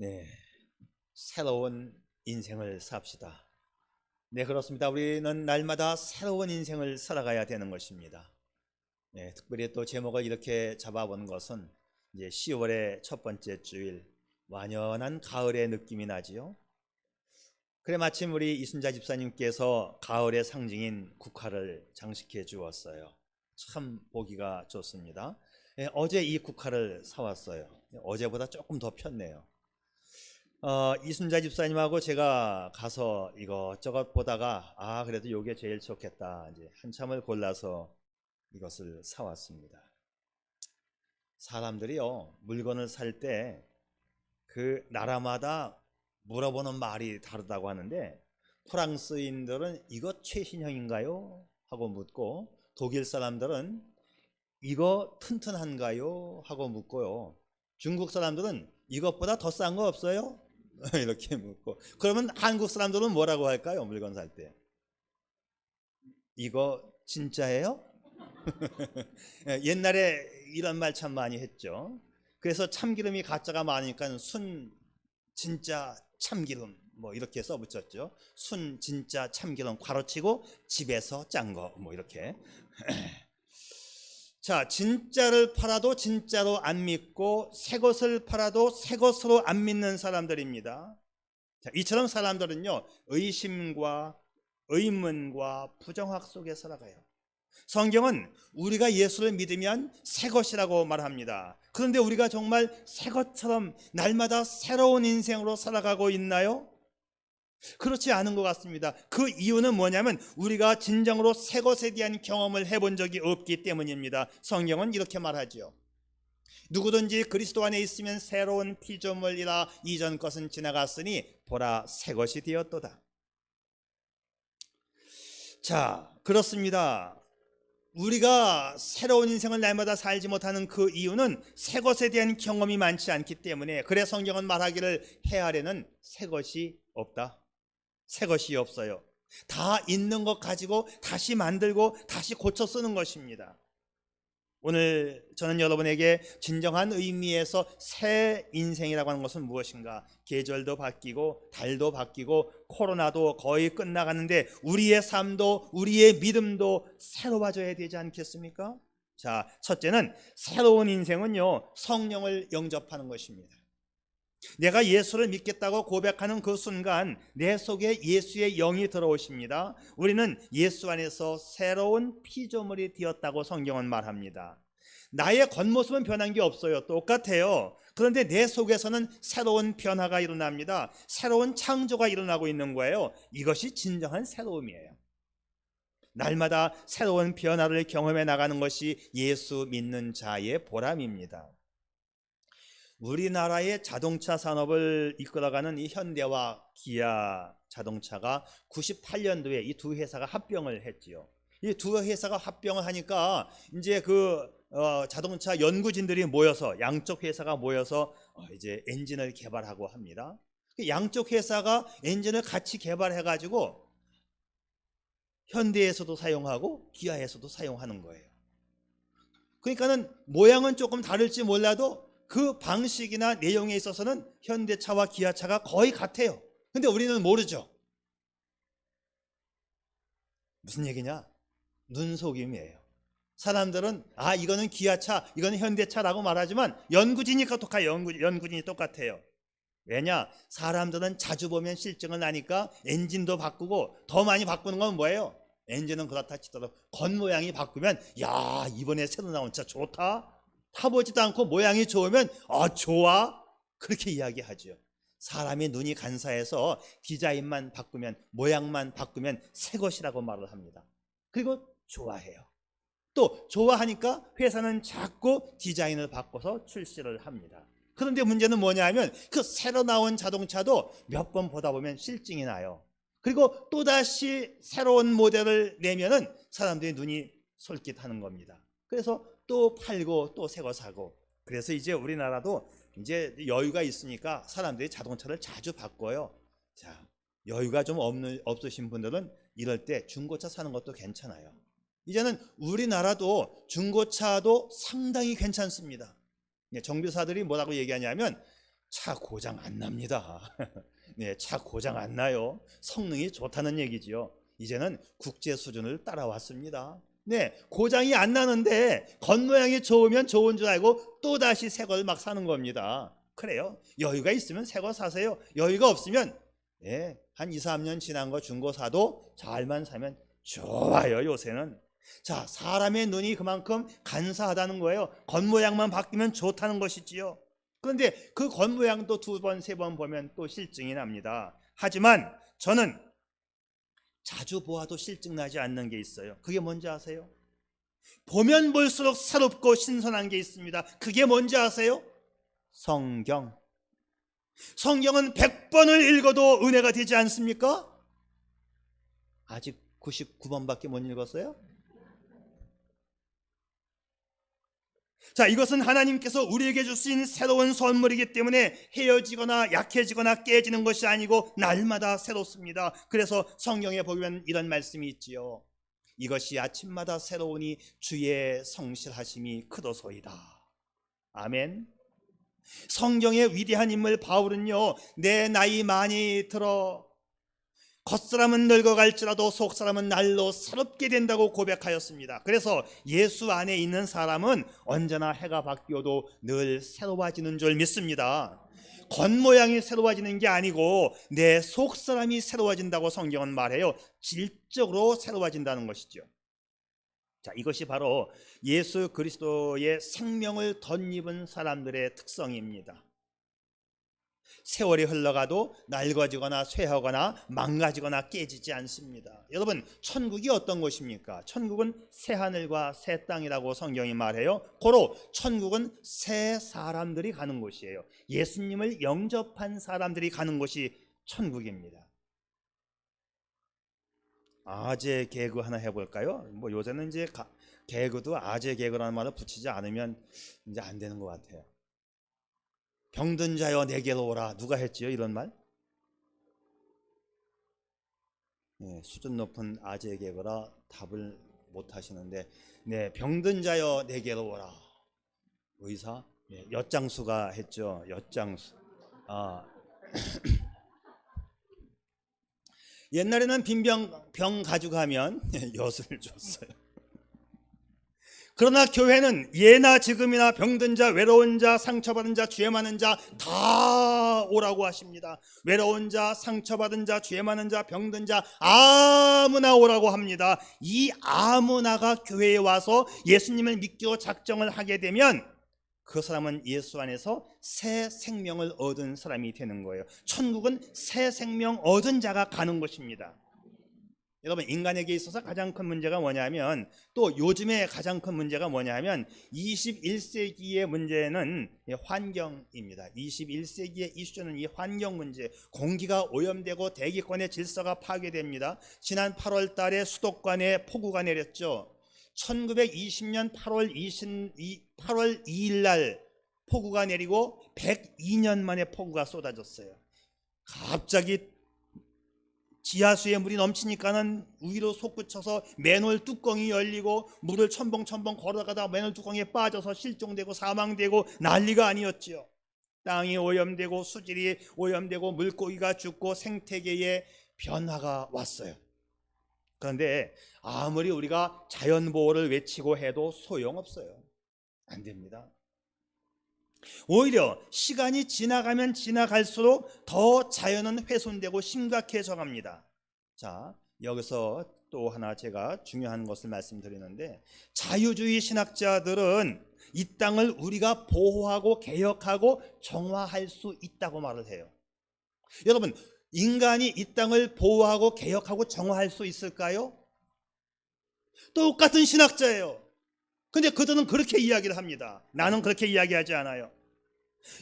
네, 새로운 인생을 삽시다. 네, 그렇습니다. 우리는 날마다 새로운 인생을 살아가야 되는 것입니다. 네, 특별히 또 제목을 이렇게 잡아본 것은 이제 10월의 첫 번째 주일, 완연한 가을의 느낌이 나지요. 그래 마침 우리 이순자 집사님께서 가을의 상징인 국화를 장식해 주었어요. 참 보기가 좋습니다. 네, 어제 이 국화를 사왔어요. 어제보다 조금 더 폈네요. 이순자 집사님하고 제가 가서 이것저것 보다가 그래도 이게 제일 좋겠다 이제 한참을 골라서 이것을 사왔습니다. 사람들이요 물건을 살 때 그 나라마다 물어보는 말이 다르다고 하는데, 프랑스인들은 이거 최신형인가요? 하고 묻고, 독일 사람들은 이거 튼튼한가요? 하고 묻고요, 중국 사람들은 이것보다 더 싼 거 없어요? 이렇게 묻고, 그러면 한국 사람들은 뭐라고 할까요? 물건 살 때 이거 진짜예요? 옛날에 이런 말 참 많이 했죠. 그래서 참기름이 가짜가 많으니까 순 진짜 참기름 뭐 이렇게 써붙였죠. 순 진짜 참기름 괄호치고 집에서 짠 거 뭐 이렇게. 자, 진짜를 팔아도 진짜로 안 믿고 새 것을 팔아도 새 것으로 안 믿는 사람들입니다. 자, 이처럼 사람들은요 의심과 의문과 부정확 속에 살아가요. 성경은 우리가 예수를 믿으면 새 것이라고 말합니다. 그런데 우리가 정말 새 것처럼 날마다 새로운 인생으로 살아가고 있나요? 그렇지 않은 것 같습니다. 그 이유는 뭐냐면 우리가 진정으로 새 것에 대한 경험을 해본 적이 없기 때문입니다. 성경은 이렇게 말하죠. 누구든지 그리스도 안에 있으면 새로운 피조물이라, 이전 것은 지나갔으니 보라 새 것이 되었도다. 자, 그렇습니다. 우리가 새로운 인생을 날마다 살지 못하는 그 이유는 새 것에 대한 경험이 많지 않기 때문에, 그래 성경은 말하기를 헤아려는 새 것이 없다. 새 것이 없어요. 다 있는 것 가지고 다시 만들고 다시 고쳐 쓰는 것입니다. 오늘 저는 여러분에게 진정한 의미에서 새 인생이라고 하는 것은 무엇인가? 계절도 바뀌고 달도 바뀌고 코로나도 거의 끝나가는데 우리의 삶도 우리의 믿음도 새로워져야 되지 않겠습니까? 자, 첫째는 새로운 인생은요 성령을 영접하는 것입니다. 내가 예수를 믿겠다고 고백하는 그 순간 내 속에 예수의 영이 들어오십니다. 우리는 예수 안에서 새로운 피조물이 되었다고 성경은 말합니다. 나의 겉모습은 변한 게 없어요. 똑같아요. 그런데 내 속에서는 새로운 변화가 일어납니다. 새로운 창조가 일어나고 있는 거예요. 이것이 진정한 새로움이에요. 날마다 새로운 변화를 경험해 나가는 것이 예수 믿는 자의 보람입니다. 우리나라의 자동차 산업을 이끌어가는 이 현대와 기아 자동차가 98년도에 이 두 회사가 합병을 했지요. 이 두 회사가 합병을 하니까 이제 자동차 연구진들이 모여서, 양쪽 회사가 모여서 이제 엔진을 개발하고 합니다. 양쪽 회사가 엔진을 같이 개발해 가지고 현대에서도 사용하고 기아에서도 사용하는 거예요. 그러니까는 모양은 조금 다를지 몰라도 그 방식이나 내용에 있어서는 현대차와 기아차가 거의 같아요. 근데 우리는 모르죠. 무슨 얘기냐? 눈속임이에요. 사람들은 이거는 기아차, 이거는 현대차라고 말하지만 연구진이 똑같아요. 왜냐? 사람들은 자주 보면 실증을 나니까 엔진도 바꾸고, 더 많이 바꾸는 건 뭐예요? 엔진은 그렇다 치더라도 겉모양이 바꾸면 야, 이번에 새로 나온 차 좋다. 타보지도 않고 모양이 좋으면 좋아, 그렇게 이야기하죠. 사람의 눈이 간사해서 디자인만 바꾸면, 모양만 바꾸면 새 것이라고 말을 합니다. 그리고 좋아해요. 또 좋아하니까 회사는 자꾸 디자인을 바꿔서 출시를 합니다. 그런데 문제는 뭐냐 하면 그 새로 나온 자동차도 몇 번 보다 보면 실증이 나요. 그리고 또다시 새로운 모델을 내면은 사람들의 눈이 솔깃하는 겁니다. 그래서 또 팔고 또 새 거 사고. 그래서 이제 우리나라도 이제 여유가 있으니까 사람들이 자동차를 자주 바꿔요. 자, 여유가 좀 없으신 분들은 이럴 때 중고차 사는 것도 괜찮아요. 이제는 우리나라도 중고차도 상당히 괜찮습니다. 정비사들이 뭐라고 얘기하냐면 차 고장 안 납니다. 네, 차 고장 안 나요. 성능이 좋다는 얘기지요. 이제는 국제 수준을 따라왔습니다. 네, 고장이 안 나는데 겉모양이 좋으면 좋은 줄 알고 또 다시 새 걸 막 사는 겁니다. 그래요. 여유가 있으면 새 거 사세요. 여유가 없으면 한 2, 3년 지난 거 중고 사도 잘만 사면 좋아요. 요새는. 자, 사람의 눈이 그만큼 간사하다는 거예요. 겉모양만 바뀌면 좋다는 것이지요. 그런데 그 겉모양도 2번, 3번 보면 또 실증이 납니다. 하지만 저는 자주 보아도 실증 나지 않는 게 있어요. 그게 뭔지 아세요? 보면 볼수록 새롭고 신선한 게 있습니다. 그게 뭔지 아세요? 성경. 성경은 100번을 읽어도 은혜가 되지 않습니까? 아직 99번밖에 못 읽었어요? 자, 이것은 하나님께서 우리에게 주신 새로운 선물이기 때문에 헤어지거나 약해지거나 깨지는 것이 아니고 날마다 새롭습니다. 그래서 성경에 보면 이런 말씀이 있지요. 이것이 아침마다 새로우니 주의 성실하심이 크도소이다. 아멘. 성경의 위대한 인물 바울은요, 내 나이 많이 들어 겉사람은 늙어갈지라도 속사람은 날로 새롭게 된다고 고백하였습니다. 그래서 예수 안에 있는 사람은 언제나 해가 바뀌어도 늘 새로워지는 줄 믿습니다. 겉모양이 새로워지는 게 아니고 내 속사람이 새로워진다고 성경은 말해요. 질적으로 새로워진다는 것이죠. 자, 이것이 바로 예수 그리스도의 생명을 덧입은 사람들의 특성입니다. 세월이 흘러가도 낡아지거나 쇠하거나 망가지거나 깨지지 않습니다. 여러분, 천국이 어떤 곳입니까? 천국은 새 하늘과 새 땅이라고 성경이 말해요. 고로 천국은 새 사람들이 가는 곳이에요. 예수님을 영접한 사람들이 가는 곳이 천국입니다. 아재 개그 하나 해볼까요? 뭐 요새는 이제 개그도 아재 개그라는 말을 붙이지 않으면 이제 안 되는 것 같아요. 병든 자여 내게로 오라. 누가 했지요 이런 말? 수준 높은 아재 개그라 답을 못 하시는데, 병든 자여 내게로 오라. 의사? 엿장수가 했죠. 엿장수. 옛날에는 빈병 가져가면 엿을 줬어요. 그러나 교회는 예나 지금이나 병든 자, 외로운 자, 상처받은 자, 죄 많은 자 다 오라고 하십니다. 외로운 자, 상처받은 자, 죄 많은 자, 병든 자 아무나 오라고 합니다. 이 아무나가 교회에 와서 예수님을 믿기로 작정을 하게 되면 그 사람은 예수 안에서 새 생명을 얻은 사람이 되는 거예요. 천국은 새 생명 얻은 자가 가는 것입니다. 여러분, 인간에게 있어서 가장 큰 문제가 뭐냐면, 또 요즘에 가장 큰 문제가 뭐냐면 21세기의 문제는 환경입니다. 21세기의 이슈는 이 환경 문제. 공기가 오염되고 대기권의 질서가 파괴됩니다. 지난 8월 달에 수도권에 폭우가 내렸죠. 1920년 8월 2일 날 폭우가 내리고 102년 만에 폭우가 쏟아졌어요. 갑자기 지하수에 물이 넘치니까는 위로 솟구쳐서 맨홀 뚜껑이 열리고 물을 첨벙첨벙 걸어가다 맨홀 뚜껑에 빠져서 실종되고 사망되고 난리가 아니었지요. 땅이 오염되고 수질이 오염되고 물고기가 죽고 생태계에 변화가 왔어요. 그런데 아무리 우리가 자연보호를 외치고 해도 소용없어요. 안 됩니다. 오히려 시간이 지나가면 지나갈수록 더 자연은 훼손되고 심각해져 갑니다. 자, 여기서 또 하나 제가 중요한 것을 말씀드리는데, 자유주의 신학자들은 이 땅을 우리가 보호하고 개혁하고 정화할 수 있다고 말을 해요. 여러분, 인간이 이 땅을 보호하고 개혁하고 정화할 수 있을까요? 똑같은 신학자예요. 근데 그들은 그렇게 이야기를 합니다. 나는 그렇게 이야기하지 않아요.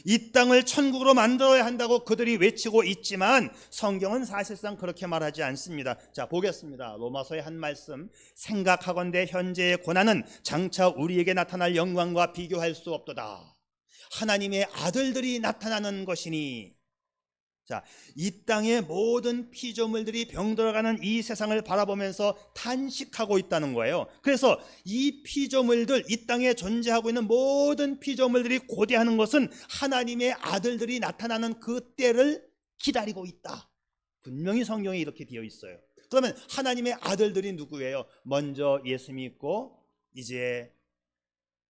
이 땅을 천국으로 만들어야 한다고 그들이 외치고 있지만 성경은 사실상 그렇게 말하지 않습니다. 자, 보겠습니다. 로마서의 한 말씀. 생각하건대 현재의 고난은 장차 우리에게 나타날 영광과 비교할 수 없도다. 하나님의 아들들이 나타나는 것이니. 자, 이 땅의 모든 피조물들이 병들어가는 이 세상을 바라보면서 탄식하고 있다는 거예요. 그래서 이 피조물들, 이 땅에 존재하고 있는 모든 피조물들이 고대하는 것은 하나님의 아들들이 나타나는 그 때를 기다리고 있다. 분명히 성경에 이렇게 되어 있어요. 그러면 하나님의 아들들이 누구예요? 먼저 예수 믿고 이제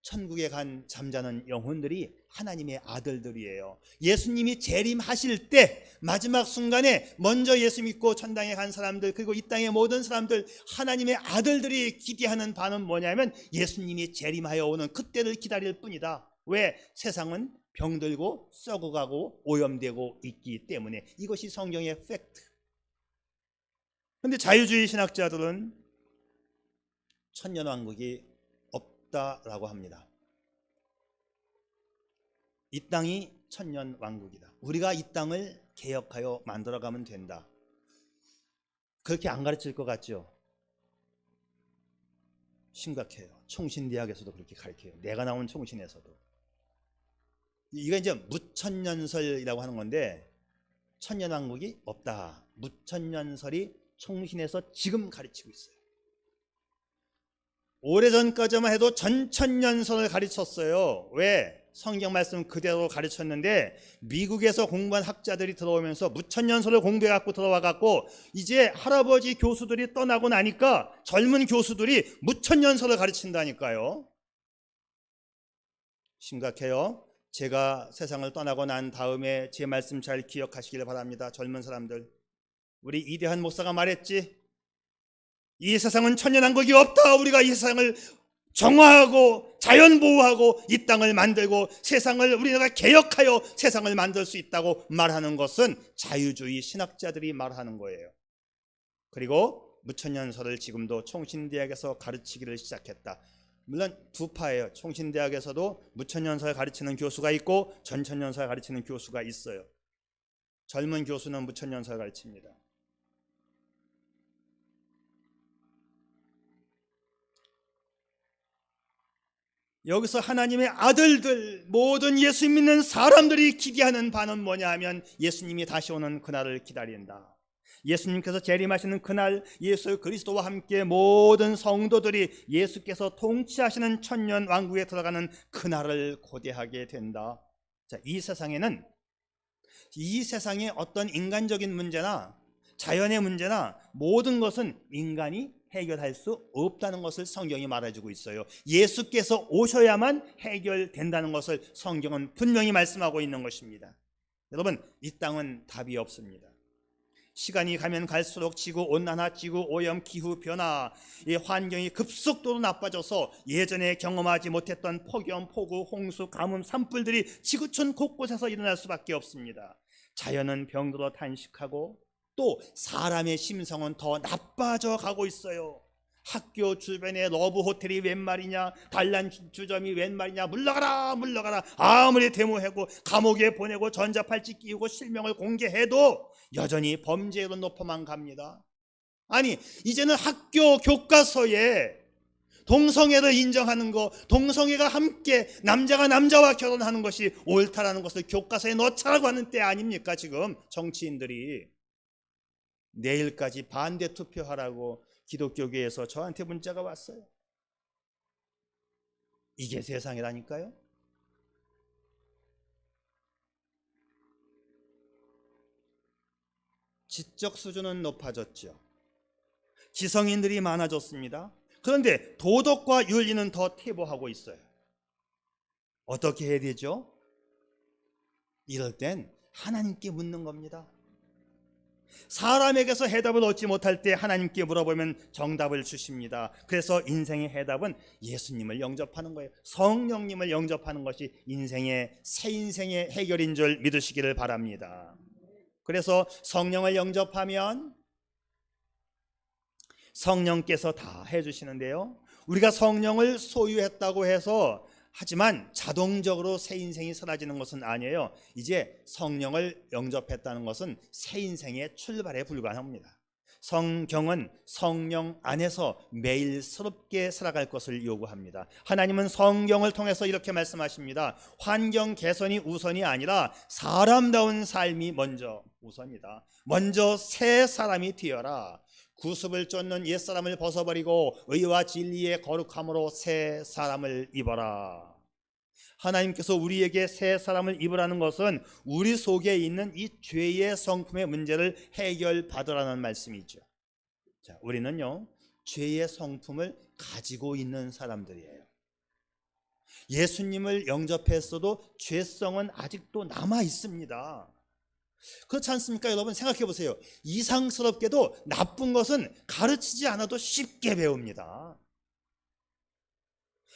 천국에 간 잠자는 영혼들이 하나님의 아들들이에요. 예수님이 재림하실 때 마지막 순간에 먼저 예수 믿고 천당에 간 사람들, 그리고 이 땅의 모든 사람들, 하나님의 아들들이 기대하는 바는 뭐냐면 예수님이 재림하여 오는 그때를 기다릴 뿐이다. 왜? 세상은 병들고 썩어가고 오염되고 있기 때문에. 이것이 성경의 팩트. 그런데 자유주의 신학자들은 천년왕국이 없다라고 합니다. 이 땅이 천년왕국이다. 우리가 이 땅을 개혁하여 만들어가면 된다. 그렇게 안 가르칠 것 같죠? 심각해요. 총신대학에서도 그렇게 가르쳐요. 내가 나온 총신에서도. 이거 이제 무천년설이라고 하는 건데, 천년왕국이 없다. 무천년설이 총신에서 지금 가르치고 있어요. 오래전까지만 해도 전천년설을 가르쳤어요. 왜? 성경 말씀 그대로 가르쳤는데 미국에서 공부한 학자들이 들어오면서 무천년설을 공부해갖고 들어와갖고 이제 할아버지 교수들이 떠나고 나니까 젊은 교수들이 무천년설을 가르친다니까요. 심각해요. 제가 세상을 떠나고 난 다음에 제 말씀 잘 기억하시길 바랍니다. 젊은 사람들, 우리 이대한 목사가 말했지, 이 세상은 천년왕국이 없다. 우리가 이 세상을 정화하고 자연보호하고 이 땅을 만들고 세상을 우리가 개혁하여 세상을 만들 수 있다고 말하는 것은 자유주의 신학자들이 말하는 거예요. 그리고 무천년설을 지금도 총신대학에서 가르치기를 시작했다. 물론 두 파예요. 총신대학에서도 무천년설 가르치는 교수가 있고 전천년설 가르치는 교수가 있어요. 젊은 교수는 무천년설 가르칩니다. 여기서 하나님의 아들들, 모든 예수 믿는 사람들이 기대하는 바는 뭐냐 하면 예수님이 다시 오는 그날을 기다린다. 예수님께서 재림하시는 그날, 예수 그리스도와 함께 모든 성도들이 예수께서 통치하시는 천년 왕국에 들어가는 그날을 고대하게 된다. 자, 이 세상에는 이 세상의 어떤 인간적인 문제나 자연의 문제나 모든 것은 인간이 해결할 수 없다는 것을 성경이 말해주고 있어요. 예수께서 오셔야만 해결된다는 것을 성경은 분명히 말씀하고 있는 것입니다. 여러분, 이 땅은 답이 없습니다. 시간이 가면 갈수록 지구온난화, 지구오염, 기후변화, 이 환경이 급속도로 나빠져서 예전에 경험하지 못했던 폭염, 폭우, 홍수, 가뭄, 산불들이 지구촌 곳곳에서 일어날 수밖에 없습니다. 자연은 병들어 탄식하고 또 사람의 심성은 더 나빠져 가고 있어요. 학교 주변에 러브 호텔이 웬 말이냐, 단란 주점이 웬 말이냐, 물러가라 물러가라. 아무리 데모하고 감옥에 보내고 전자팔찌 끼우고 실명을 공개해도 여전히 범죄로 높아만 갑니다. 아니, 이제는 학교 교과서에 동성애를 인정하는 거, 동성애가 함께 남자가 남자와 결혼하는 것이 옳다라는 것을 교과서에 넣자라고 하는 때 아닙니까? 지금 정치인들이 내일까지 반대 투표하라고 기독교계에서 저한테 문자가 왔어요. 이게 세상이라니까요. 지적 수준은 높아졌죠. 지성인들이 많아졌습니다. 그런데 도덕과 윤리는 더 퇴보하고 있어요. 어떻게 해야 되죠? 이럴 땐 하나님께 묻는 겁니다. 사람에게서 해답을 얻지 못할 때 하나님께 물어보면 정답을 주십니다. 그래서 인생의 해답은 예수님을 영접하는 거예요. 성령님을 영접하는 것이 새 인생의 해결인 줄 믿으시기를 바랍니다. 그래서 성령을 영접하면 성령께서 다 해주시는데요, 우리가 성령을 소유했다고 해서 하지만 자동적으로 새 인생이 사라지는 것은 아니에요. 이제 성령을 영접했다는 것은 새 인생의 출발에 불과합니다. 성경은 성령 안에서 매일 새롭게 살아갈 것을 요구합니다. 하나님은 성경을 통해서 이렇게 말씀하십니다. 환경 개선이 우선이 아니라 사람다운 삶이 먼저 우선이다. 먼저 새 사람이 되어라. 구습을 쫓는 옛사람을 벗어버리고 의와 진리의 거룩함으로 새 사람을 입어라. 하나님께서 우리에게 새 사람을 입으라는 것은 우리 속에 있는 이 죄의 성품의 문제를 해결받으라는 말씀이죠. 자, 우리는요, 죄의 성품을 가지고 있는 사람들이에요. 예수님을 영접했어도 죄성은 아직도 남아 있습니다. 그렇지 않습니까? 여러분 생각해 보세요. 이상스럽게도 나쁜 것은 가르치지 않아도 쉽게 배웁니다.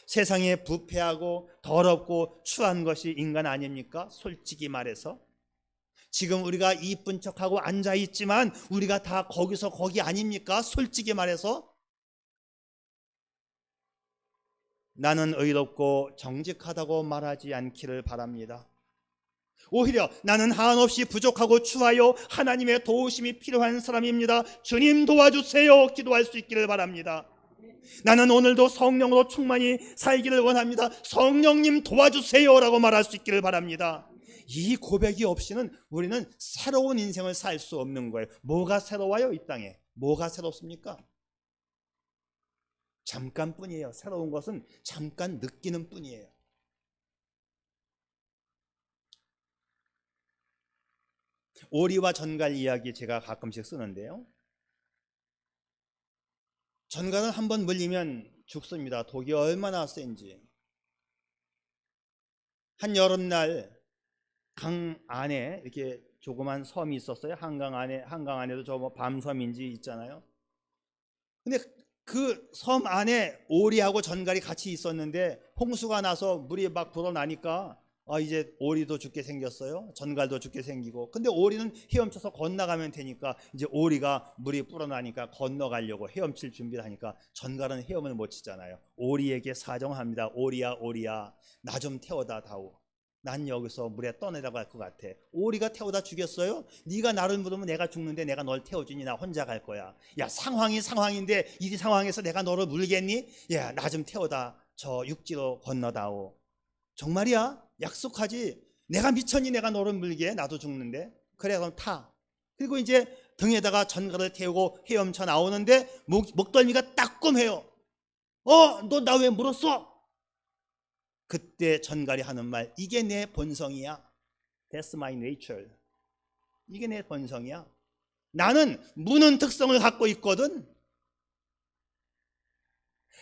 세상에 부패하고 더럽고 추한 것이 인간 아닙니까? 솔직히 말해서 지금 우리가 이쁜 척하고 앉아있지만 우리가 다 거기서 거기 아닙니까? 솔직히 말해서 나는 의롭고 정직하다고 말하지 않기를 바랍니다. 오히려 나는 한없이 부족하고 추하여 하나님의 도우심이 필요한 사람입니다. 주님 도와주세요 기도할 수 있기를 바랍니다. 나는 오늘도 성령으로 충만히 살기를 원합니다. 성령님 도와주세요라고 말할 수 있기를 바랍니다. 이 고백이 없이는 우리는 새로운 인생을 살 수 없는 거예요. 뭐가 새로워요? 이 땅에 뭐가 새롭습니까? 잠깐뿐이에요. 새로운 것은 잠깐 느끼는 뿐이에요. 오리와 전갈 이야기 제가 가끔씩 쓰는데요, 전갈은 한번 물리면 죽습니다. 독이 얼마나 센지. 한 여름날 강 안에 이렇게 조그만 섬이 있었어요. 한강 안에도 저 뭐 밤섬인지 있잖아요. 근데 그 섬 안에 오리하고 전갈이 같이 있었는데 홍수가 나서 물이 막 불어나니까 이제 오리도 죽게 생겼어요. 전갈도 죽게 생기고. 근데 오리는 헤엄쳐서 건너가면 되니까 이제 오리가 물이 불어나니까 건너가려고 헤엄칠 준비를 하니까 전갈은 헤엄을 못 치잖아요. 오리에게 사정합니다. 오리야 나 좀 태워다 다오. 난 여기서 물에 떠내려갈 것 같아. 오리가 태워다 주겠어요? 네가 나를 물으면 내가 죽는데 내가 널 태워주니 나 혼자 갈 거야. 야, 상황이 상황인데 이 상황에서 내가 너를 물겠니? 야, 나 좀 태워다 저 육지로 건너다오. 정말이야? 약속하지. 내가 미쳤니? 내가 너를 물게. 나도 죽는데. 그래 그럼 타. 그리고 이제 등에다가 전갈을 태우고 헤엄쳐 나오는데 목덜미가 따끔해요. 너 나 왜 물었어? 그때 전갈이 하는 말, 이게 내 본성이야. That's my nature. 이게 내 본성이야. 나는 무는 특성을 갖고 있거든.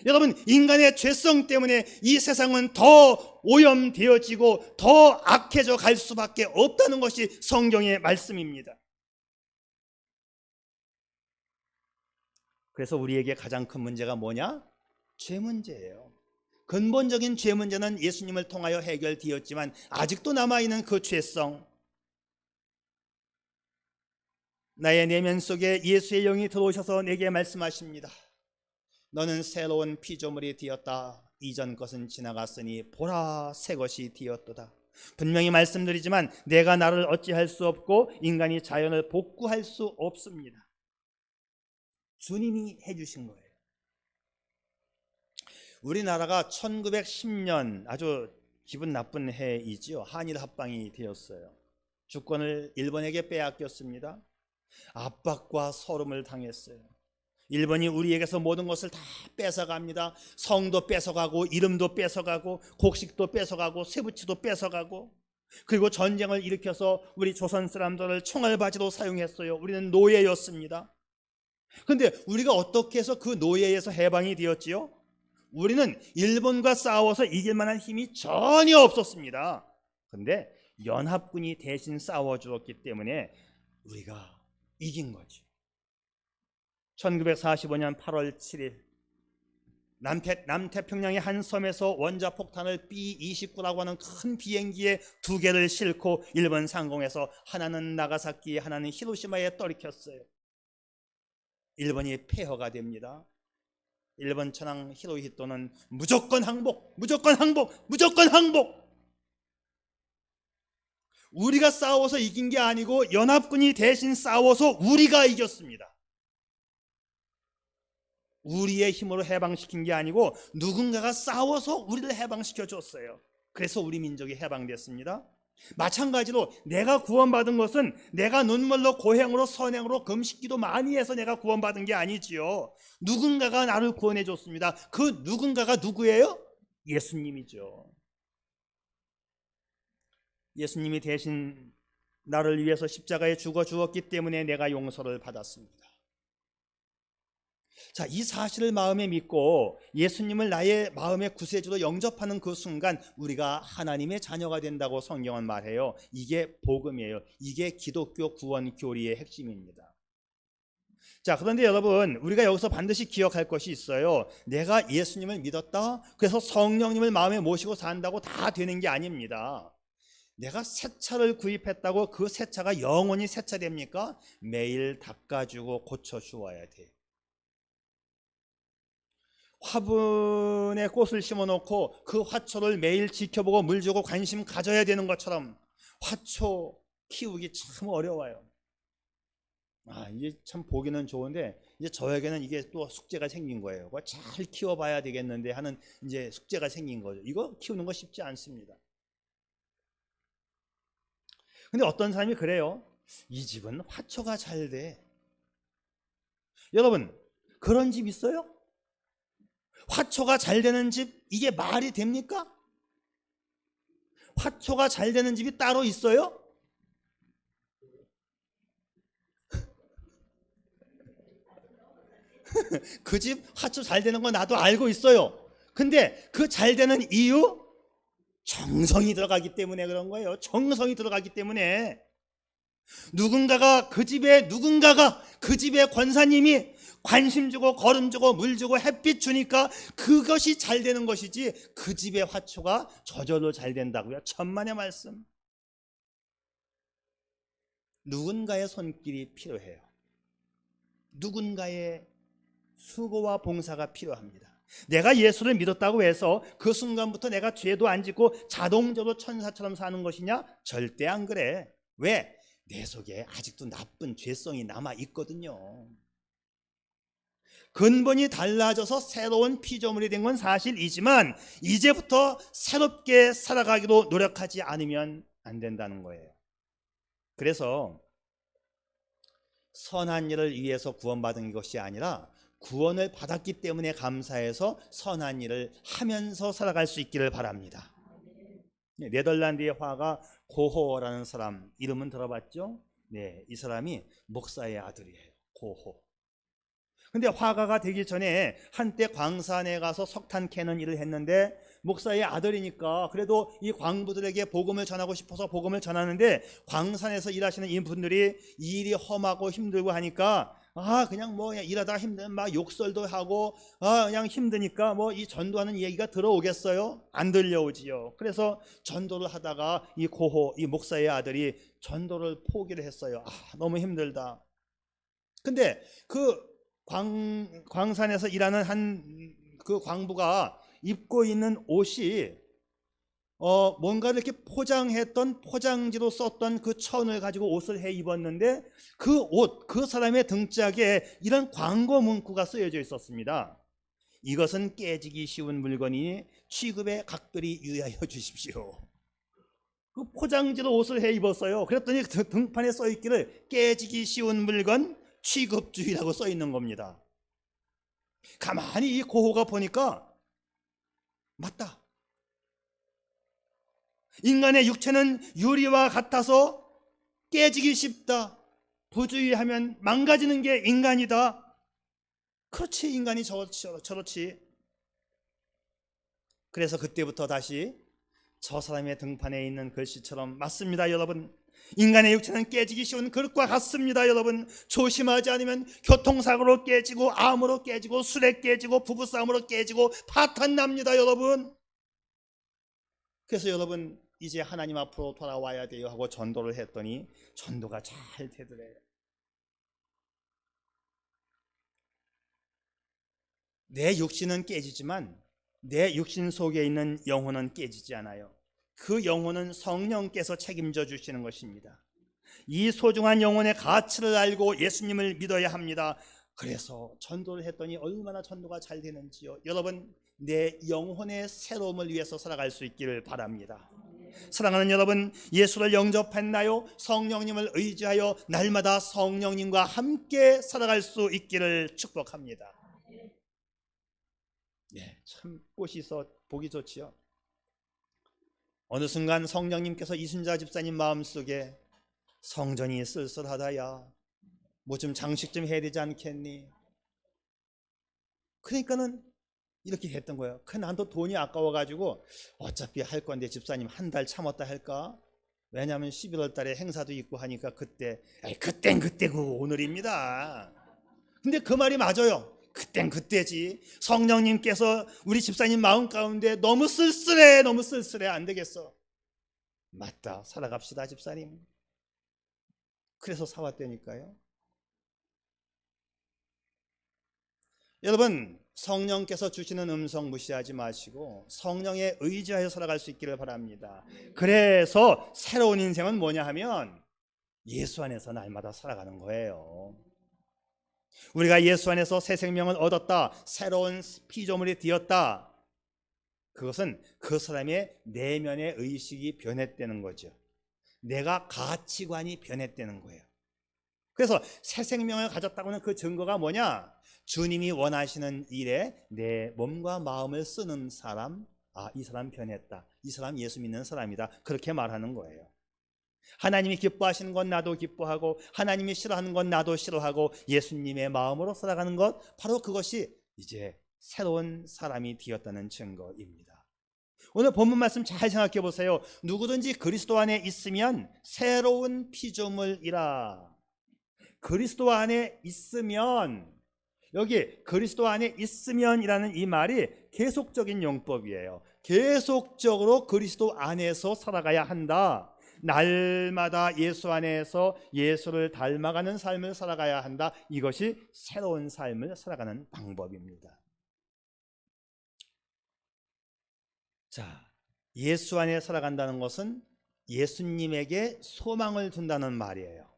여러분, 인간의 죄성 때문에 이 세상은 더 오염되어지고 더 악해져 갈 수밖에 없다는 것이 성경의 말씀입니다. 그래서 우리에게 가장 큰 문제가 뭐냐? 죄 문제예요. 근본적인 죄 문제는 예수님을 통하여 해결되었지만 아직도 남아있는 그 죄성, 나의 내면 속에 예수의 영이 들어오셔서 내게 말씀하십니다. 너는 새로운 피조물이 되었다. 이전 것은 지나갔으니 보라 새 것이 되었도다. 분명히 말씀드리지만 내가 나를 어찌할 수 없고 인간이 자연을 복구할 수 없습니다. 주님이 해주신 거예요. 우리나라가 1910년 아주 기분 나쁜 해이지요. 한일 합방이 되었어요. 주권을 일본에게 빼앗겼습니다. 압박과 서름을 당했어요. 일본이 우리에게서 모든 것을 다 뺏어갑니다. 성도 뺏어가고 이름도 뺏어가고 곡식도 뺏어가고 쇠붙이도 뺏어가고, 그리고 전쟁을 일으켜서 우리 조선 사람들을 총알바지로 사용했어요. 우리는 노예였습니다. 그런데 우리가 어떻게 해서 그 노예에서 해방이 되었지요? 우리는 일본과 싸워서 이길 만한 힘이 전혀 없었습니다. 그런데 연합군이 대신 싸워주었기 때문에 우리가 이긴 거죠. 1945년 8월 7일 남태평양의 한 섬에서 원자폭탄을 B-29라고 하는 큰 비행기에 2개를 싣고 일본 상공에서 하나는 나가사키에 하나는 히로시마에 떨어뜨렸어요. 일본이 폐허가 됩니다. 일본 천황 히로히토는 무조건 항복, 무조건 항복, 무조건 항복. 우리가 싸워서 이긴 게 아니고 연합군이 대신 싸워서 우리가 이겼습니다. 우리의 힘으로 해방시킨 게 아니고 누군가가 싸워서 우리를 해방시켜 줬어요. 그래서 우리 민족이 해방됐습니다. 마찬가지로 내가 구원받은 것은 내가 눈물로 고행으로 선행으로 금식기도 많이 해서 내가 구원받은 게 아니지요. 누군가가 나를 구원해 줬습니다. 그 누군가가 누구예요? 예수님이죠. 예수님이 대신 나를 위해서 십자가에 죽어 주었기 때문에 내가 용서를 받았습니다. 자, 이 사실을 마음에 믿고 예수님을 나의 마음의 구세주로 영접하는 그 순간 우리가 하나님의 자녀가 된다고 성경은 말해요. 이게 복음이에요. 이게 기독교 구원 교리의 핵심입니다. 자, 그런데 여러분, 우리가 여기서 반드시 기억할 것이 있어요. 내가 예수님을 믿었다, 그래서 성령님을 마음에 모시고 산다고 다 되는 게 아닙니다. 내가 새 차를 구입했다고 그 새 차가 영원히 새 차 됩니까? 매일 닦아주고 고쳐주어야 돼요. 화분에 꽃을 심어놓고 그 화초를 매일 지켜보고 물 주고 관심 가져야 되는 것처럼 화초 키우기 참 어려워요. 이게 참 보기는 좋은데 이제 저에게는 이게 또 숙제가 생긴 거예요. 잘 키워봐야 되겠는데 하는 이제 숙제가 생긴 거죠. 이거 키우는 거 쉽지 않습니다. 근데 어떤 사람이 그래요. 이 집은 화초가 잘 돼. 여러분, 그런 집 있어요? 화초가 잘 되는 집, 이게 말이 됩니까? 화초가 잘 되는 집이 따로 있어요? 그 집 화초 잘 되는 거 나도 알고 있어요. 근데 그 잘 되는 이유? 정성이 들어가기 때문에 그런 거예요. 정성이 들어가기 때문에. 누군가가 그 집에 권사님이 관심 주고 거름 주고 물 주고 햇빛 주니까 그것이 잘 되는 것이지 그 집의 화초가 저절로 잘 된다고요? 천만의 말씀. 누군가의 손길이 필요해요. 누군가의 수고와 봉사가 필요합니다. 내가 예수를 믿었다고 해서 그 순간부터 내가 죄도 안 짓고 자동적으로 천사처럼 사는 것이냐? 절대 안 그래. 왜? 내 속에 아직도 나쁜 죄성이 남아 있거든요. 근본이 달라져서 새로운 피조물이 된 건 사실이지만 이제부터 새롭게 살아가기로 노력하지 않으면 안 된다는 거예요. 그래서 선한 일을 위해서 구원받은 것이 아니라 구원을 받았기 때문에 감사해서 선한 일을 하면서 살아갈 수 있기를 바랍니다. 네덜란드의 화가 고호라는 사람, 이름은 들어봤죠? 네, 이 사람이 목사의 아들이에요. 고호. 근데 화가가 되기 전에 한때 광산에 가서 석탄 캐는 일을 했는데 목사의 아들이니까 그래도 이 광부들에게 복음을 전하고 싶어서 복음을 전하는데 광산에서 일하시는 이분들이 일이 험하고 힘들고 하니까 그냥 일하다가 힘든 욕설도 하고 그냥 힘드니까 이 전도하는 얘기가 들어오겠어요? 안 들려오지요. 그래서 전도를 하다가 이 고호, 이 목사의 아들이 전도를 포기를 했어요. 너무 힘들다. 근데 그 광산에서 일하는 한 그 광부가 입고 있는 옷이 뭔가를 이렇게 포장했던 포장지로 썼던 그 천을 가지고 옷을 해 입었는데 그 옷, 그 사람의 등짝에 이런 광고 문구가 쓰여져 있었습니다. 이것은 깨지기 쉬운 물건이니 취급에 각별히 유의하여 주십시오. 그 포장지로 옷을 해 입었어요. 그랬더니 등판에 써 있기를 깨지기 쉬운 물건 취급주의라고 써 있는 겁니다. 가만히 이 고호가 보니까 맞다. 인간의 육체는 유리와 같아서 깨지기 쉽다. 부주의하면 망가지는 게 인간이다. 그렇지, 인간이 저렇지. 그래서 그때부터 다시 저 사람의 등판에 있는 글씨처럼 맞습니다, 여러분. 인간의 육체는 깨지기 쉬운 그릇과 같습니다, 여러분. 조심하지 않으면 교통사고로 깨지고 암으로 깨지고 술에 깨지고 부부싸움으로 깨지고 파탄납니다, 여러분. 그래서 여러분 이제 하나님 앞으로 돌아와야 돼요 하고 전도를 했더니 전도가 잘 되더래요. 내 육신은 깨지지만 내 육신 속에 있는 영혼은 깨지지 않아요. 그 영혼은 성령께서 책임져 주시는 것입니다. 이 소중한 영혼의 가치를 알고 예수님을 믿어야 합니다. 그래서 전도를 했더니 얼마나 전도가 잘 되는지요. 여러분, 내 영혼의 새로움을 위해서 살아갈 수 있기를 바랍니다. 사랑하는 여러분, 예수를 영접했나요? 성령님을 의지하여 날마다 성령님과 함께 살아갈 수 있기를 축복합니다. 네, 참 꽃이 있어 보기 좋지요. 어느 순간 성령님께서 이순자 집사님 마음속에 성전이 쓸쓸하다야, 뭐 좀 장식 좀 해야 되지 않겠니? 그러니까는 이렇게 했던 거예요. 난도 돈이 아까워가지고 어차피 할 건데 집사님 한 달 참았다 할까? 왜냐하면 11월 달에 행사도 있고 하니까 그땐 그때고 오늘입니다. 근데 그 말이 맞아요. 그땐 그때지. 성령님께서 우리 집사님 마음 가운데 너무 쓸쓸해 안 되겠어. 맞다, 살아갑시다 집사님. 그래서 사왔다니까요. 여러분, 성령께서 주시는 음성 무시하지 마시고 성령에 의지하여 살아갈 수 있기를 바랍니다. 그래서 새로운 인생은 뭐냐 하면 예수 안에서 날마다 살아가는 거예요. 우리가 예수 안에서 새 생명을 얻었다, 새로운 피조물이 되었다, 그것은 그 사람의 내면의 의식이 변했다는 거죠. 내가 가치관이 변했다는 거예요. 그래서 새 생명을 가졌다고는 그 증거가 뭐냐? 주님이 원하시는 일에 내 몸과 마음을 쓰는 사람, 이 사람 변했다, 이 사람 예수 믿는 사람이다, 그렇게 말하는 거예요. 하나님이 기뻐하시는 건 나도 기뻐하고 하나님이 싫어하는 건 나도 싫어하고 예수님의 마음으로 살아가는 것, 바로 그것이 이제 새로운 사람이 되었다는 증거입니다. 오늘 본문 말씀 잘 생각해 보세요. 누구든지 그리스도 안에 있으면 새로운 피조물이라. 그리스도 안에 있으면, 여기 그리스도 안에 있으면이라는 이 말이 계속적인 용법이에요. 계속적으로 그리스도 안에서 살아가야 한다. 날마다 예수 안에서 예수를 닮아가는 삶을 살아가야 한다. 이것이 새로운 삶을 살아가는 방법입니다. 자, 예수 안에 살아간다는 것은 예수님에게 소망을 둔다는 말이에요.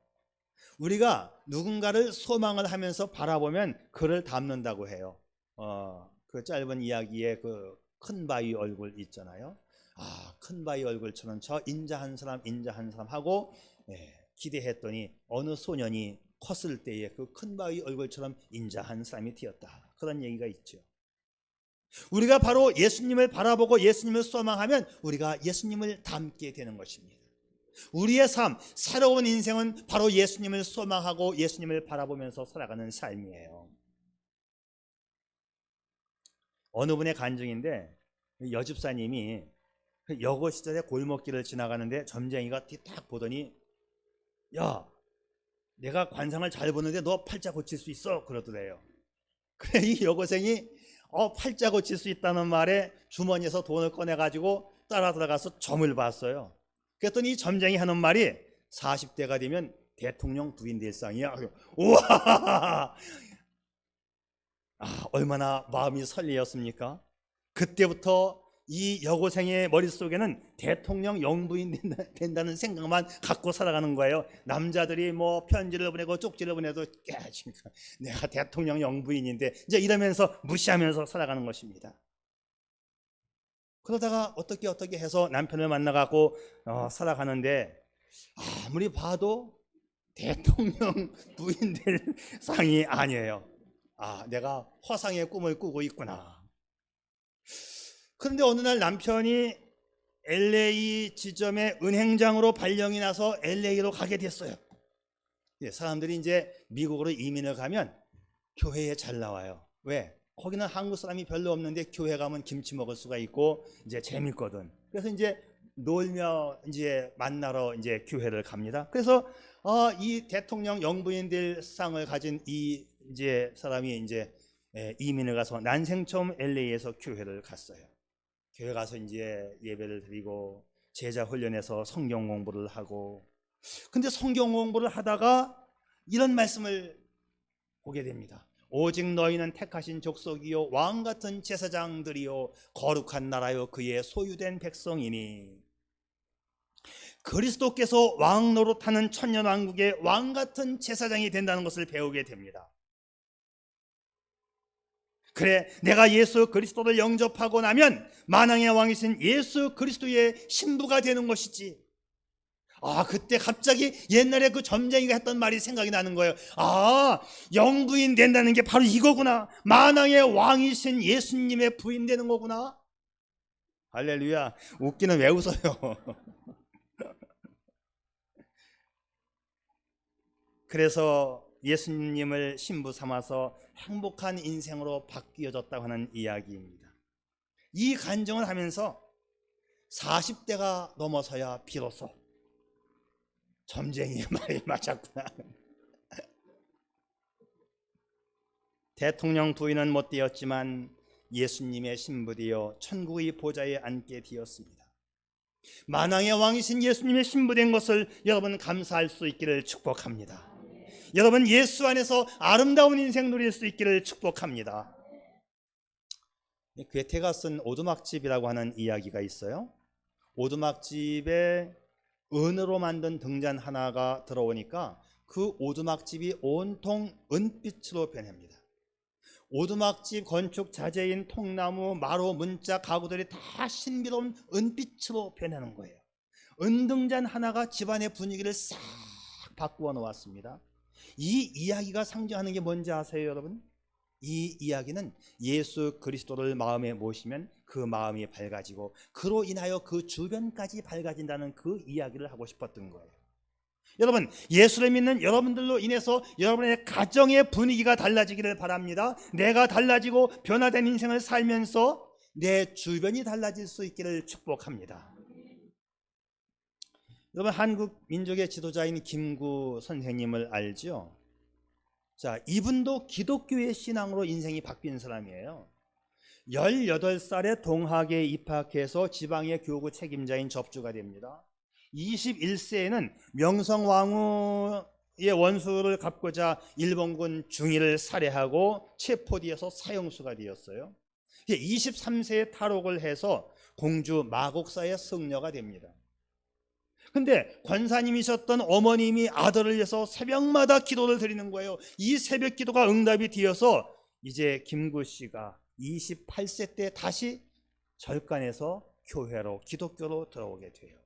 우리가 누군가를 소망을 하면서 바라보면 그를 닮는다고 해요. 그 짧은 이야기에 그 큰 바위 얼굴 있잖아요. 큰 바위 얼굴처럼 저 인자 한 사람 하고 기대했더니 어느 소년이 컸을 때에 그 큰 바위 얼굴처럼 인자한 사람이 되었다, 그런 얘기가 있죠. 우리가 바로 예수님을 바라보고 예수님을 소망하면 우리가 예수님을 닮게 되는 것입니다. 우리의 삶, 새로운 인생은 바로 예수님을 소망하고 예수님을 바라보면서 살아가는 삶이에요. 어느 분의 간증인데, 여집사님이 여고 시절에 골목길을 지나가는데 점쟁이가 딱 보더니, 야, 내가 관상을 잘 보는데 너 팔자 고칠 수 있어? 그러더래요. 그래, 이 여고생이 팔자 고칠 수 있다는 말에 주머니에서 돈을 꺼내가지고 따라 들어가서 점을 봤어요. 그랬더니 이 점쟁이 하는 말이 40대가 되면 대통령 부인 될 상이야. 우와! 얼마나 마음이 설레었습니까? 그때부터 이 여고생의 머릿속에는 대통령 영부인 된다는 생각만 갖고 살아가는 거예요. 남자들이 뭐 편지를 보내고 쪽지를 보내도 내가 대통령 영부인인데, 이제 이러면서 무시하면서 살아가는 것입니다. 그러다가 어떻게 해서 남편을 만나갖고 살아가는데, 아무리 봐도 대통령 부인 될 상이 아니에요. 내가 허상의 꿈을 꾸고 있구나. 그런데 어느 날 남편이 LA 지점의 은행장으로 발령이 나서 LA로 가게 됐어요. 사람들이 이제 미국으로 이민을 가면 교회에 잘 나와요. 왜? 거기는 한국 사람이 별로 없는데 교회 가면 김치 먹을 수가 있고 이제 재밌거든. 그래서 이제 놀며 이제 만나러 이제 교회를 갑니다. 그래서 이 대통령 영부인들 상을 가진 이 이제 사람이 이제 이민을 가서 난생 처음 LA에서 교회를 갔어요. 교회 가서 이제 예배를 드리고 제자 훈련해서 성경 공부를 하고, 근데 성경 공부를 하다가 이런 말씀을 보게 됩니다. 오직 너희는 택하신 족속이요 왕 같은 제사장들이요 거룩한 나라요 그의 소유된 백성이니. 그리스도께서 왕 노릇하는 천년왕국의 왕 같은 제사장이 된다는 것을 배우게 됩니다. 그래, 내가 예수 그리스도를 영접하고 나면 만왕의 왕이신 예수 그리스도의 신부가 되는 것이지. 그때 갑자기 옛날에 그 점쟁이가 했던 말이 생각이 나는 거예요. 영부인 된다는 게 바로 이거구나. 만왕의 왕이신 예수님의 부인 되는 거구나. 할렐루야. 웃기는 왜 웃어요? 그래서 예수님을 신부 삼아서 행복한 인생으로 바뀌어졌다고 하는 이야기입니다. 이 간증을 하면서 40대가 넘어서야 비로소 점쟁이의 말이 맞았구나. 대통령 부인은 못 되었지만 예수님의 신부되어 천국의 보좌에 앉게 되었습니다. 만왕의 왕이신 예수님의 신부된 것을 여러분 감사할 수 있기를 축복합니다. 여러분 예수 안에서 아름다운 인생 누릴 수 있기를 축복합니다. 괴테가 쓴 오두막집이라고 하는 이야기가 있어요. 오두막집에 은으로 만든 등잔 하나가 들어오니까 그 오두막집이 온통 은빛으로 변합니다. 오두막집 건축 자재인 통나무, 마루, 문짝, 가구들이 다 신비로운 은빛으로 변하는 거예요. 은등잔 하나가 집안의 분위기를 싹 바꾸어 놓았습니다. 이 이야기가 상징하는 게 뭔지 아세요, 여러분? 이 이야기는 예수 그리스도를 마음에 모시면 그 마음이 밝아지고 그로 인하여 그 주변까지 밝아진다는 그 이야기를 하고 싶었던 거예요. 여러분, 예수를 믿는 여러분들로 인해서 여러분의 가정의 분위기가 달라지기를 바랍니다. 내가 달라지고 변화된 인생을 살면서 내 주변이 달라질 수 있기를 축복합니다. 여러분, 한국 민족의 지도자인 김구 선생님을 알죠? 자, 이분도 기독교의 신앙으로 인생이 바뀐 사람이에요. 18살에 동학에 입학해서 지방의 교구 책임자인 접주가 됩니다. 21세에는 명성왕후의 원수를 갚고자 일본군 중위를 살해하고 체포되어서 사형수가 되었어요. 23세에 탈옥을 해서 공주 마곡사의 승려가 됩니다. 근데 권사님이셨던 어머님이 아들을 위해서 새벽마다 기도를 드리는 거예요. 이 새벽 기도가 응답이 되어서 이제 김구 씨가 28세 때 다시 절간에서 교회로, 기독교로 들어오게 돼요.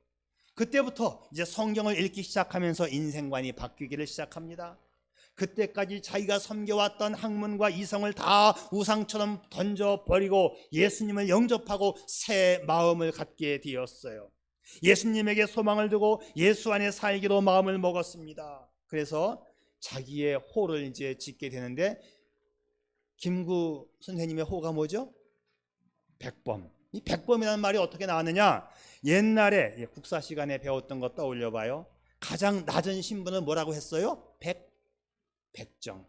그때부터 이제 성경을 읽기 시작하면서 인생관이 바뀌기를 시작합니다. 그때까지 자기가 섬겨왔던 학문과 이성을 다 우상처럼 던져버리고 예수님을 영접하고 새 마음을 갖게 되었어요. 예수님에게 소망을 두고 예수 안에 살기로 마음을 먹었습니다. 그래서 자기의 호를 이제 짓게 되는데, 김구 선생님의 호가 뭐죠? 백범. 이 백범이라는 말이 어떻게 나왔느냐? 옛날에 국사 시간에 배웠던 거 떠올려 봐요. 가장 낮은 신분은 뭐라고 했어요? 백정.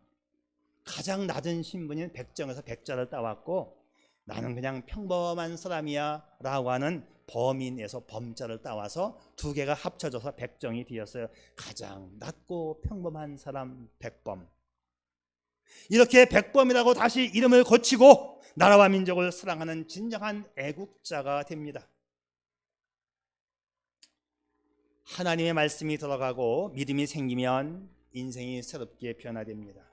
가장 낮은 신분인 백정에서 백자를 따왔고, 나는 그냥 평범한 사람이야 라고 하는 범인에서 범자를 따와서 두 개가 합쳐져서 백정이 되었어요. 가장 낮고 평범한 사람 백범. 이렇게 백범이라고 다시 이름을 고치고 나라와 민족을 사랑하는 진정한 애국자가 됩니다. 하나님의 말씀이 들어가고 믿음이 생기면 인생이 새롭게 변화됩니다.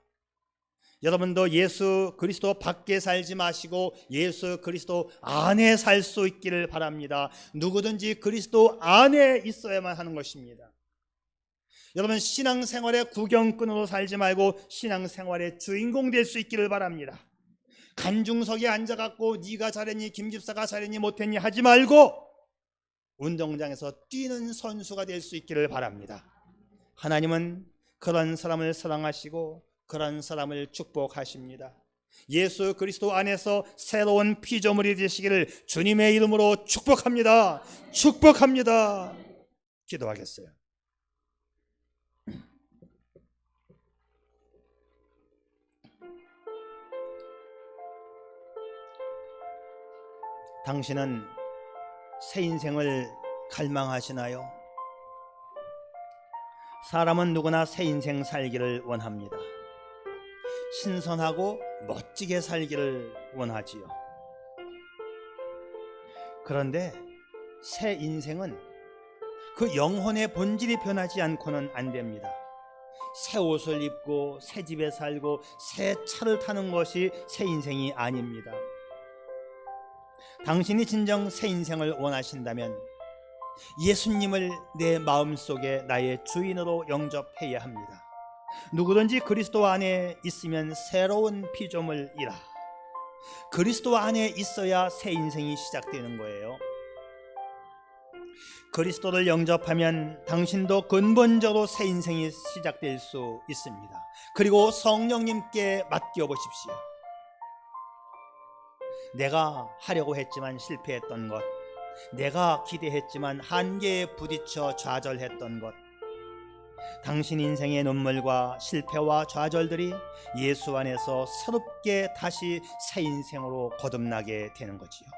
여러분도 예수 그리스도 밖에 살지 마시고 예수 그리스도 안에 살 수 있기를 바랍니다. 누구든지 그리스도 안에 있어야만 하는 것입니다. 여러분, 신앙생활의 구경꾼으로 살지 말고 신앙생활의 주인공 될 수 있기를 바랍니다. 간중석에 앉아갖고 네가 잘했니 김집사가 잘했니 못했니 하지 말고 운동장에서 뛰는 선수가 될 수 있기를 바랍니다. 하나님은 그런 사람을 사랑하시고 그런 사람을 축복하십니다. 예수 그리스도 안에서 새로운 피조물이 되시기를 주님의 이름으로 축복합니다. 축복합니다. 기도하겠어요. 당신은 새 인생을 갈망하시나요? 사람은 누구나 새 인생 살기를 원합니다. 신선하고 멋지게 살기를 원하지요. 그런데 새 인생은 그 영혼의 본질이 변하지 않고는 안 됩니다. 새 옷을 입고 새 집에 살고 새 차를 타는 것이 새 인생이 아닙니다. 당신이 진정 새 인생을 원하신다면 예수님을 내 마음속에 나의 주인으로 영접해야 합니다. 누구든지 그리스도 안에 있으면 새로운 피조물이라. 그리스도 안에 있어야 새 인생이 시작되는 거예요. 그리스도를 영접하면 당신도 근본적으로 새 인생이 시작될 수 있습니다. 그리고 성령님께 맡겨보십시오. 내가 하려고 했지만 실패했던 것, 내가 기대했지만 한계에 부딪혀 좌절했던 것, 당신 인생의 눈물과 실패와 좌절들이 예수 안에서 새롭게 다시 새 인생으로 거듭나게 되는 거지요.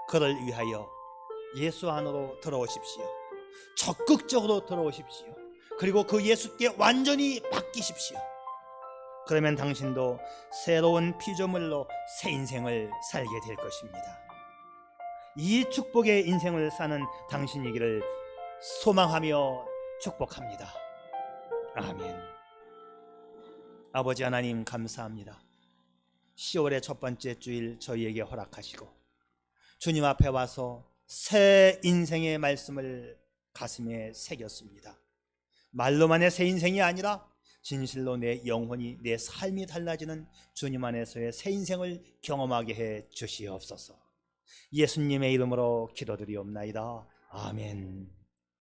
그를 위하여 예수 안으로 들어오십시오. 적극적으로 들어오십시오. 그리고 그 예수께 완전히 바뀌십시오. 그러면 당신도 새로운 피조물로 새 인생을 살게 될 것입니다. 이 축복의 인생을 사는 당신이기를 소망하며 축복합니다. 아멘. 아버지 하나님 감사합니다. 10월의 첫 번째 주일 저희에게 허락하시고 주님 앞에 와서 새 인생의 말씀을 가슴에 새겼습니다. 말로만의 새 인생이 아니라 진실로 내 영혼이, 내 삶이 달라지는 주님 안에서의 새 인생을 경험하게 해 주시옵소서. 예수님의 이름으로 기도드리옵나이다. 아멘.